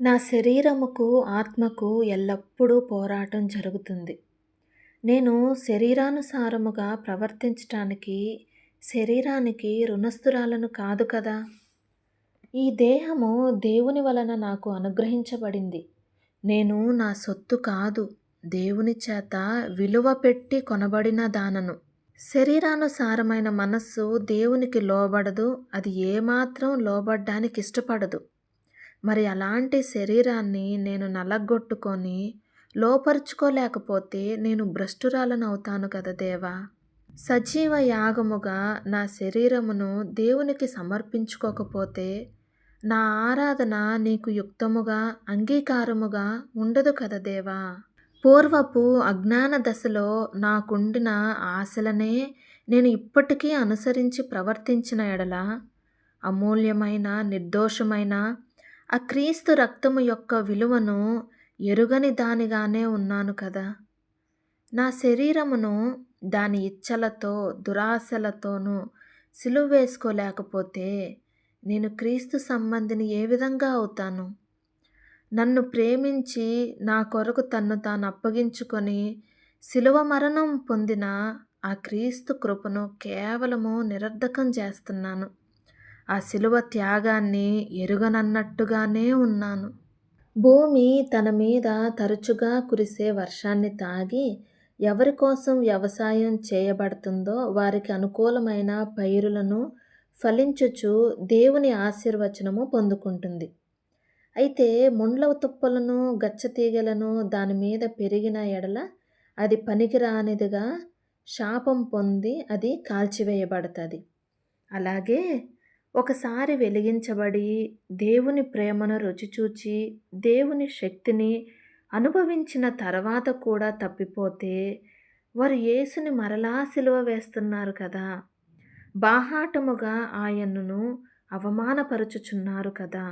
నా శరీరముకు, ఆత్మకు ఎల్లప్పుడూ పోరాటం జరుగుతుంది. నేను శరీరానుసారముగా ప్రవర్తించటానికి, శరీరానికి రుణస్థురాలను కాదు కదా! ఈ దేహము దేవుని వలన నాకు అనుగ్రహించబడింది. నేను నా సొత్తు కాదు. దేవుని చేత విలువ పెట్టి కొనబడిన దానను. శరీరానుసారమైన మనస్సు దేవునికి లోబడదు. అది ఏమాత్రం లోబడ్డానికి ఇష్టపడదు. మరి అలాంటి శరీరాన్ని నేను నలగొట్టుకొని లోపరుచుకోలేకపోతే నేను భ్రష్టురాలనవుతాను కదా దేవా! సజీవ యాగముగా నా శరీరమును దేవునికి సమర్పించుకోకపోతే నా ఆరాధన నీకు యుక్తముగా, అంగీకారముగా ఉండదు కదా దేవా! పూర్వపు అజ్ఞాన దశలో నాకుండిన ఆశలనే నేను ఇప్పటికీ అనుసరించి ప్రవర్తించిన ఎడల అమూల్యమైన, నిర్దోషమైన ఆ క్రీస్తు రక్తము యొక్క విలువను ఎరుగని దానిగానే ఉన్నాను కదా! నా శరీరమును దాని ఇచ్చలతో, దురాశలతోనూ సిలువ వేసుకోలేకపోతే నేను క్రీస్తు సంబంధిని ఏ విధంగా అవుతాను? నన్ను ప్రేమించి నా కొరకు తన్ను తాను అప్పగించుకొని శిలువ మరణం పొందిన ఆ క్రీస్తు కృపను కేవలము నిరర్ధకం చేస్తున్నాను. ఆ శిలువ త్యాగాన్ని ఎరుగనన్నట్టుగానే ఉన్నాను. భూమి తన మీద తరచుగా కురిసే వర్షాన్ని తాగి ఎవరి కోసం వ్యవసాయం చేయబడుతుందో వారికి అనుకూలమైన పైరులను ఫలించుచు దేవుని ఆశీర్వచనము పొందుకుంటుంది. అయితే ముండ్ల తుప్పలను, గచ్చతీగలను దాని మీద పెరిగిన ఎడల అది పనికిరానిదిగా శాపం పొంది అది కాల్చివేయబడుతుంది. అలాగే ఒకసారి వెలిగించబడి దేవుని ప్రేమను రుచిచూచి దేవుని శక్తిని అనుభవించిన తర్వాత కూడా తప్పిపోతే వారు యేసుని మరలా సిలువ వేస్తున్నారు కదా! బాహాటముగా ఆయనను అవమానపరుచుచున్నారు కదా!